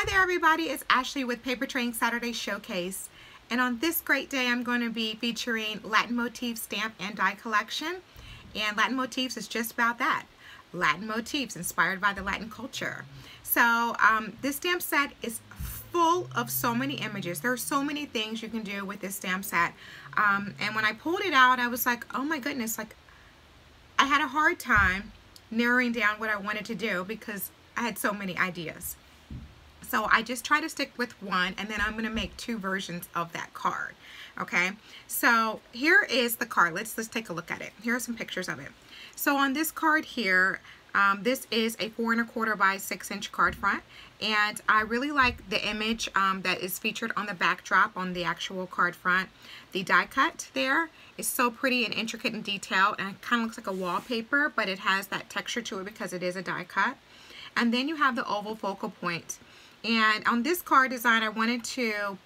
Hi there everybody, it's Ashley with Paper Trading Saturday Showcase, and on this great day I'm going to be featuring Latin Motifs stamp and die collection. And Latin Motifs is just about that. Latin Motifs inspired by the Latin culture. So this stamp set is full of so many images. There are so many things you can do with this stamp set, and when I pulled it out I was like, oh my goodness, like I had a hard time narrowing down what I wanted to do because I had so many ideas. So I just try to stick with one, and then I'm going to make two versions of that card. Okay, so here is the card. Let's take a look at it. Here are some pictures of it. So on this card here, this is a 4 1/4 by 6 inch card front, and I really like the image that is featured on the backdrop on the actual card front. The die cut there is so pretty and intricate and detailed, and it kind of looks like a wallpaper, but it has that texture to it because it is a die cut. And then you have the oval focal point. And on this card design, I wanted to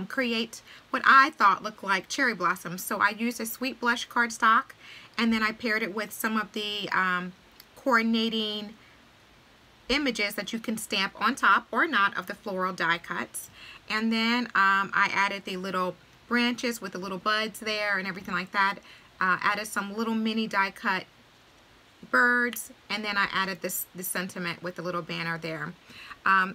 create what I thought looked like cherry blossoms. So I used a sweet blush cardstock, and then I paired it with some of the coordinating images that you can stamp on top or not of the floral die cuts. And then I added the little branches with the little buds there and everything like that. Added some little mini die cut birds, and then I added the sentiment with the little banner there.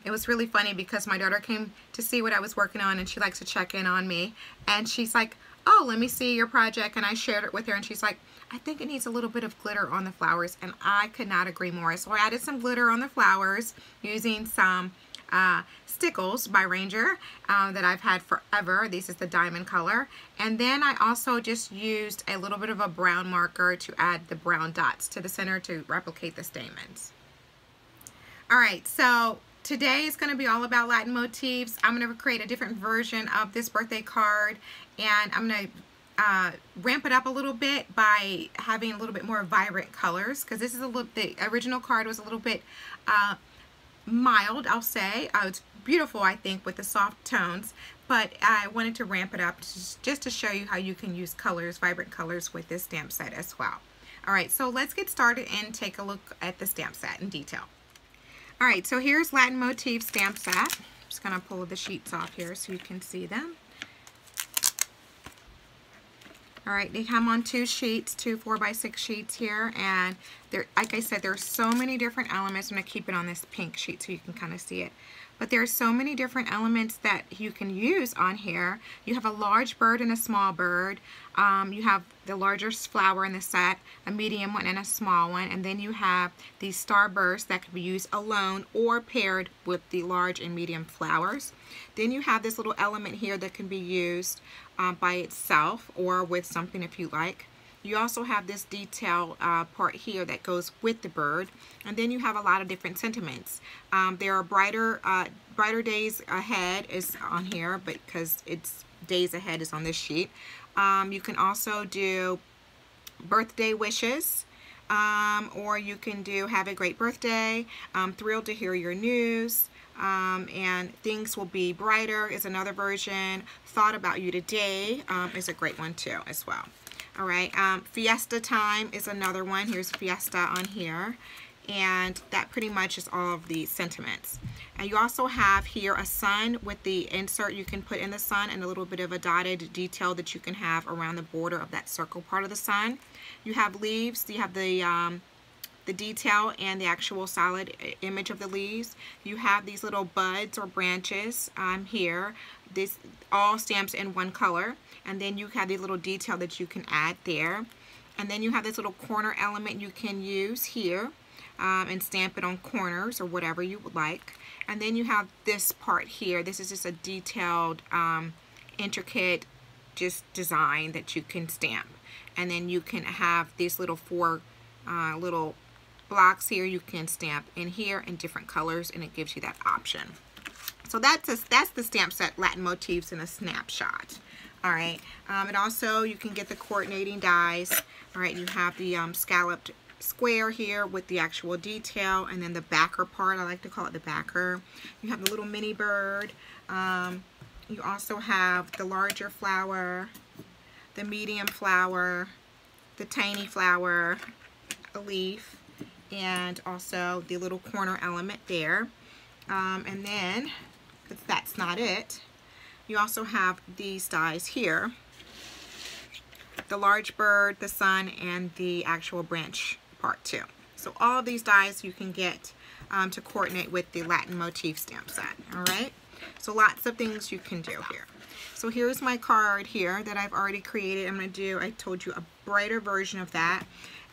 It was really funny because my daughter came to see what I was working on, and she likes to check in on me, and she's like, oh, let me see your project, and I shared it with her, and she's like, I think it needs a little bit of glitter on the flowers, and I could not agree more. So I added some glitter on the flowers using some stickles by Ranger that I've had forever. This is the diamond color, and then I also just used a little bit of a brown marker to add the brown dots to the center to replicate the stamens. Alright, so today is going to be all about Latin Motifs. I'm going to create a different version of this birthday card, and I'm going to ramp it up a little bit by having a little bit more vibrant colors, because this is the original card was a little bit mild, I'll say. It's beautiful, I think, with the soft tones, but I wanted to ramp it up just to show you how you can use colors, vibrant colors, with this stamp set as well. Alright, so let's get started and take a look at the stamp set in detail. Alright, so here's Latin Motifs stamp set. I'm just going to pull the sheets off here so you can see them. Alright, they come on two sheets, two 4x6 sheets here, and like I said, there's so many different elements. I'm going to keep it on this pink sheet so you can kind of see it. But there's so many different elements that you can use on here. You have a large bird and a small bird. You have the largest flower in the set, a medium one and a small one, and then you have these starbursts that can be used alone or paired with the large and medium flowers. Then you have this little element here that can be used by itself or with something if you like. You also have this detail part here that goes with the bird, and then you have a lot of different sentiments. There are brighter days ahead is on here, but because it's days ahead is on this sheet. You can also do birthday wishes, or you can do have a great birthday, thrilled to hear your news, and things will be brighter is another version. Thought about you today is a great one too as well. Alright, fiesta time is another one. Here's fiesta on here, and that pretty much is all of the sentiments. And you also have here a sun with the insert you can put in the sun, and a little bit of a dotted detail that you can have around the border of that circle part of the sun. You have leaves. You have the detail and the actual solid image of the leaves. You have these little buds or branches here. This all stamps in one color, and then you have the little detail that you can add there, and then you have this little corner element you can use here and stamp it on corners or whatever you would like. And then you have this part here. This is just a detailed intricate just design that you can stamp, and then you can have these little four little blocks here you can stamp in here in different colors, and it gives you that option. So that's the stamp set Latin Motifs in a snapshot. Alright, and also you can get the coordinating dies. Alright, you have the scalloped square here with the actual detail, and then the backer part, I like to call it the backer. You have the little mini bird. You also have the larger flower, the medium flower, the tiny flower, a leaf, and also the little corner element there. And then, because that's not it, you also have these dies here. The large bird, the sun, and the actual branch part too. So all of these dies you can get to coordinate with the Latin Motif stamp set. Alright, so lots of things you can do here. So here's my card here that I've already created. I'm going to do, I told you, a brighter version of that.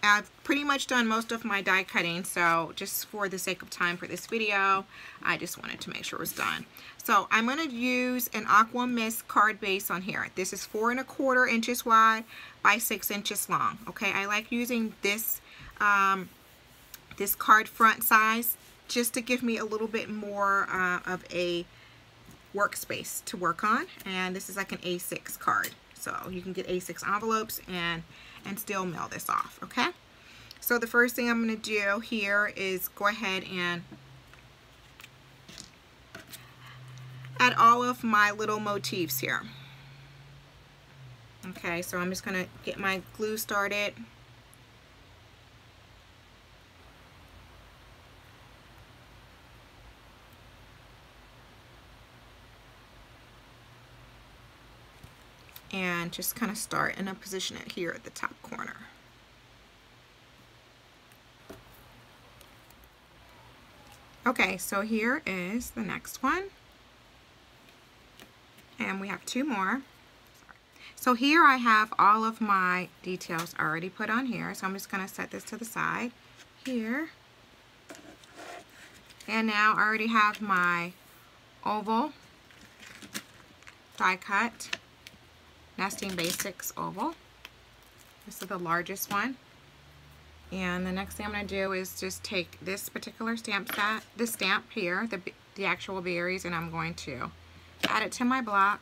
I've pretty much done most of my die cutting, so just for the sake of time for this video, I just wanted to make sure it was done. So I'm going to use an Aqua Mist card base on here. This is 4 1/4 inches wide by 6 inches long. Okay, I like using this this card front size just to give me a little bit more of a workspace to work on. And this is like an A6 card, so you can get A6 envelopes and still mail this off. Okay, so the first thing I'm going to do here is go ahead and add all of my little motifs here. Okay, so I'm just going to get my glue started. And just kind of start and I'll position it here at the top corner. Okay, so here is the next one. And we have 2 more. So here I have all of my details already put on here. So I'm just going to set this to the side here. And now I already have my oval die cut. Nesting Basics oval. This is the largest one. And the next thing I'm going to do is just take this particular stamp set, this stamp here, the actual berries, and I'm going to add it to my block.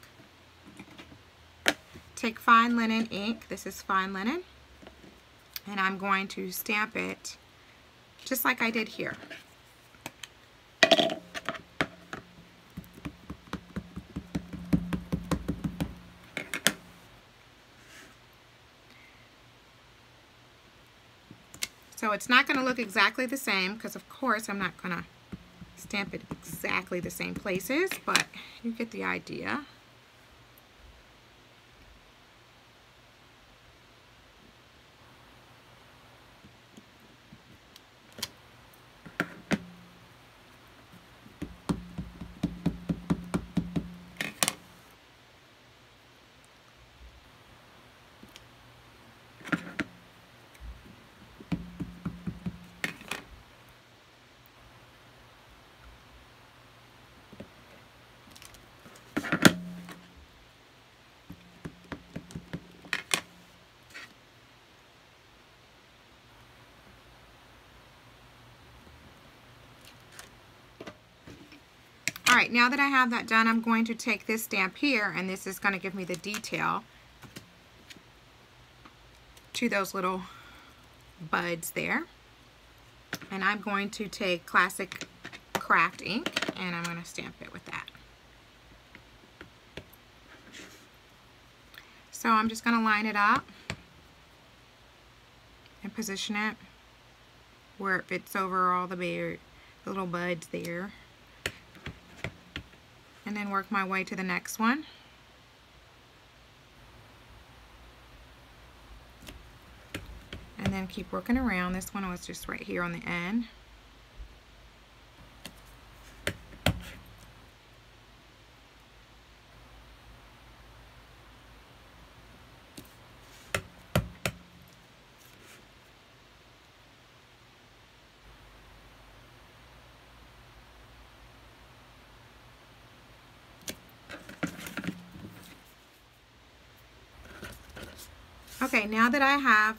Take fine linen ink. This is fine linen. And I'm going to stamp it just like I did here. So it's not going to look exactly the same because of course I'm not going to stamp it exactly the same places, but you get the idea. Alright, now that I have that done, I'm going to take this stamp here, and this is going to give me the detail to those little buds there. And I'm going to take classic Kraft ink, and I'm going to stamp it with that. So I'm just going to line it up and position it where it fits over all the little buds there. And then work my way to the next one. And then keep working around. This one was just right here on the end. Okay, now that I have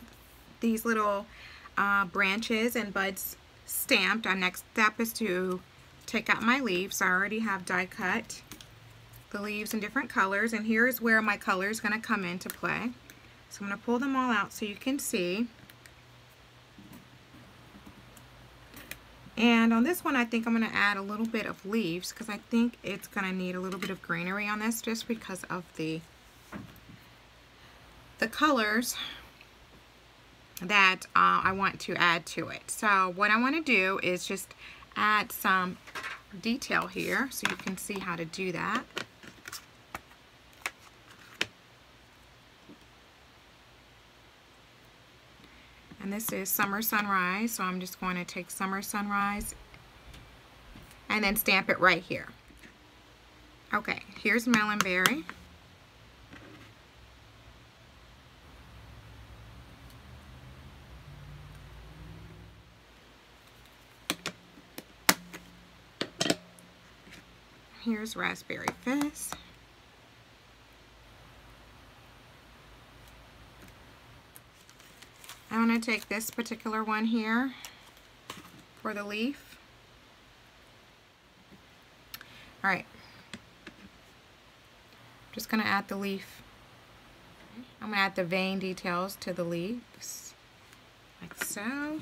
these little branches and buds stamped, our next step is to take out my leaves. I already have die cut the leaves in different colors, and here's where my color is going to come into play. So I'm going to pull them all out so you can see. And on this one, I think I'm going to add a little bit of leaves because I think it's going to need a little bit of greenery on this just because of the colors that I want to add to it. So what I want to do is just add some detail here so you can see how to do that. And this is Summer Sunrise, so I'm just going to take Summer Sunrise and then stamp it right here. Okay, here's Melon Berry. Here's Raspberry Fizz. I'm going to take this particular one here for the leaf. Alright, just going to add the leaf. I'm going to add the vein details to the leaves, like so.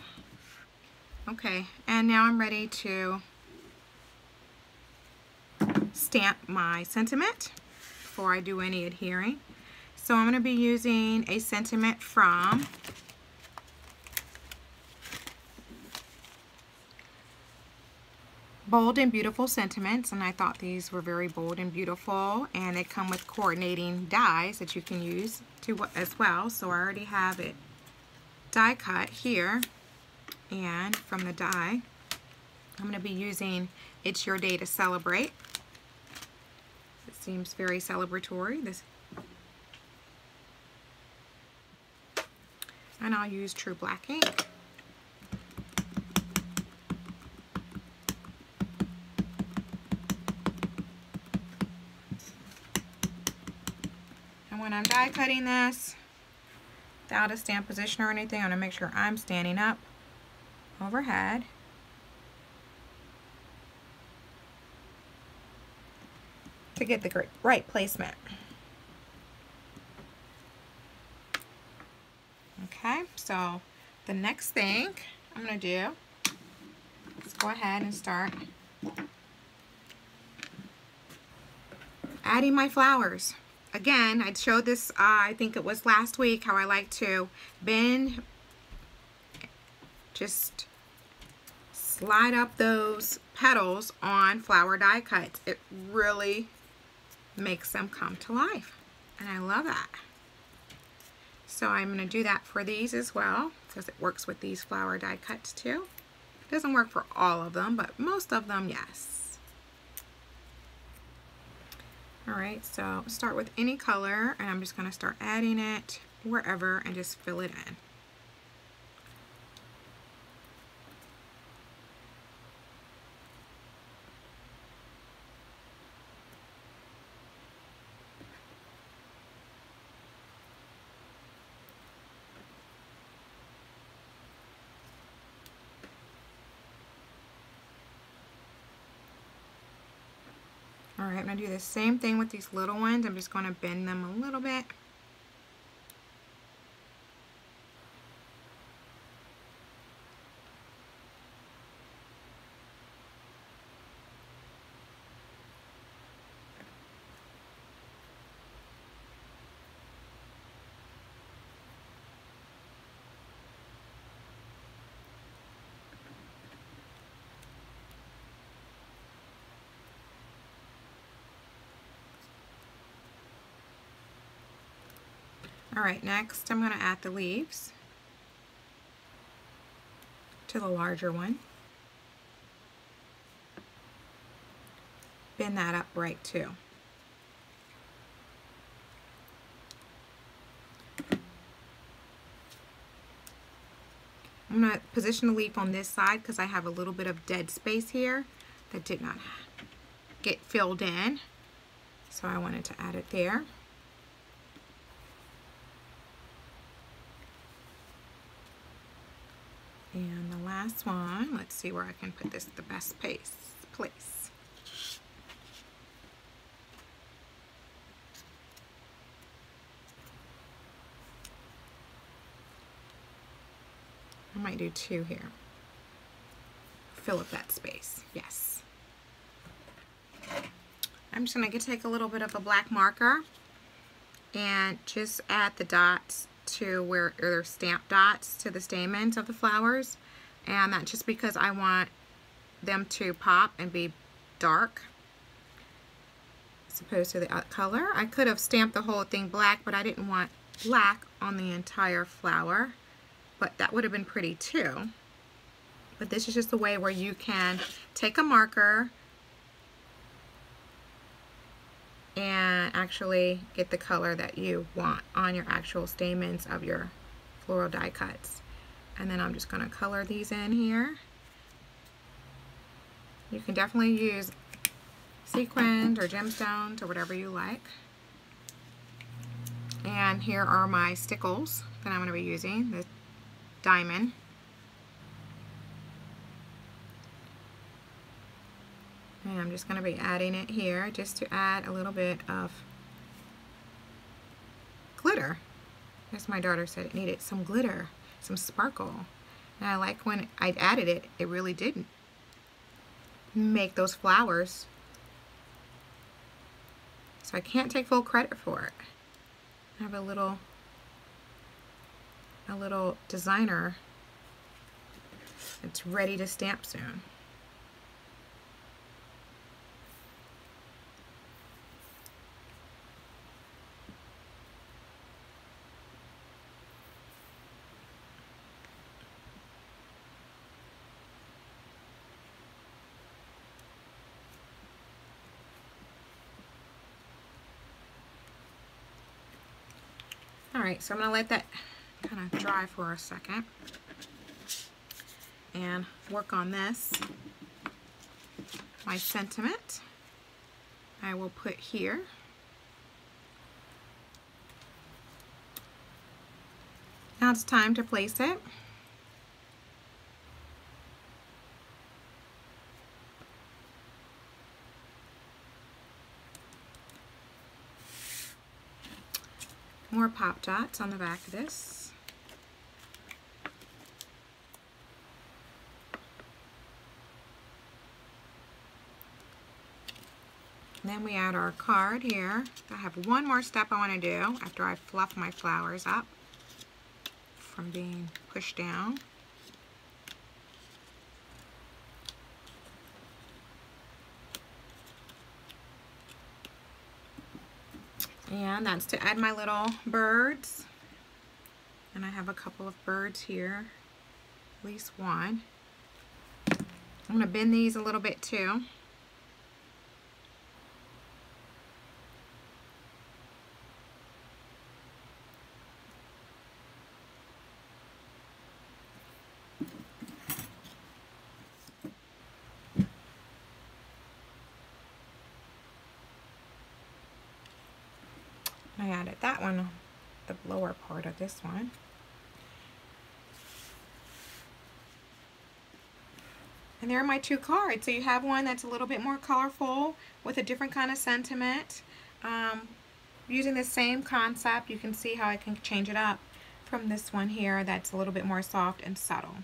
Okay, and now I'm ready to stamp my sentiment before I do any adhering. So I'm going to be using a sentiment from Bold and Beautiful Sentiments, and I thought these were very bold and beautiful, and they come with coordinating dies that you can use as well. So I already have it die cut here, and from the die I'm going to be using It's Your Day to Celebrate. It seems very celebratory. And I'll use True Black ink. And when I'm die cutting this, without a stamp position or anything, I'm going to make sure I'm standing up overhead. To get the right placement. Okay, so the next thing I'm going to do is go ahead and start adding my flowers. Again, I showed this, I think it was last week, how I like to bend, just slide up those petals on flower die cuts. It really makes them come to life, and I love that. So I'm going to do that for these as well, because it works with these flower die cuts too. It doesn't work for all of them, but most of them, yes. Alright, so start with any color, and I'm just going to start adding it wherever and just fill it in. Alright, I'm going to do the same thing with these little ones. I'm just going to bend them a little bit. Alright, next I'm going to add the leaves to the larger one. Bend that up right too. I'm going to position the leaf on this side because I have a little bit of dead space here that did not get filled in. So I wanted to add it there. And the last one, let's see where I can put this the best place. I might do two here. Fill up that space, yes. I'm just going to take a little bit of a black marker and just add the dots to where they're stamped dots to the stamens of the flowers, and that's just because I want them to pop and be dark as opposed to the color. I could have stamped the whole thing black, but I didn't want black on the entire flower, but that would have been pretty too. But this is just a way where you can take a marker and actually get the color that you want on your actual stamens of your floral die cuts. And then I'm just going to color these in here. You can definitely use sequins or gemstones or whatever you like. And here are my stickles that I'm going to be using, the diamond. And I'm just going to be adding it here just to add a little bit of glitter. As my daughter said, it needed some glitter, some sparkle. And I like when I added it, it really did make those flowers. So I can't take full credit for it. I have a little designer that's ready to stamp soon. Alright, so I'm going to let that kind of dry for a second and work on this. My sentiment I will put here. Now it's time to place it. More pop dots on the back of this. And then we add our card here. I have one more step I want to do after I fluff my flowers up from being pushed down. And that's to add my little birds. And I have a couple of birds here, at least one. I'm going to bend these a little bit too. I added that one, the lower part of this one. And there are my two cards. So you have one that's a little bit more colorful with a different kind of sentiment. Using the same concept, you can see how I can change it up from this one here that's a little bit more soft and subtle.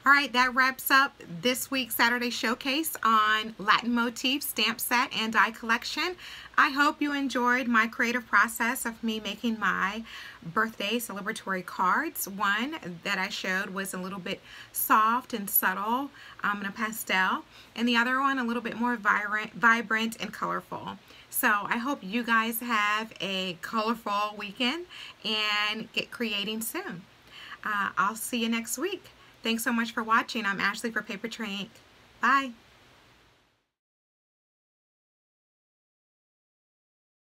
Alright, that wraps up this week's Saturday showcase on Latin Motifs stamp set and die collection. I hope you enjoyed my creative process of me making my birthday celebratory cards. One that I showed was a little bit soft and subtle in a pastel, and the other one a little bit more vibrant and colorful. So I hope you guys have a colorful weekend and get creating soon. I'll see you next week. Thanks so much for watching. I'm Ashley for Paper Tray Ink. Bye.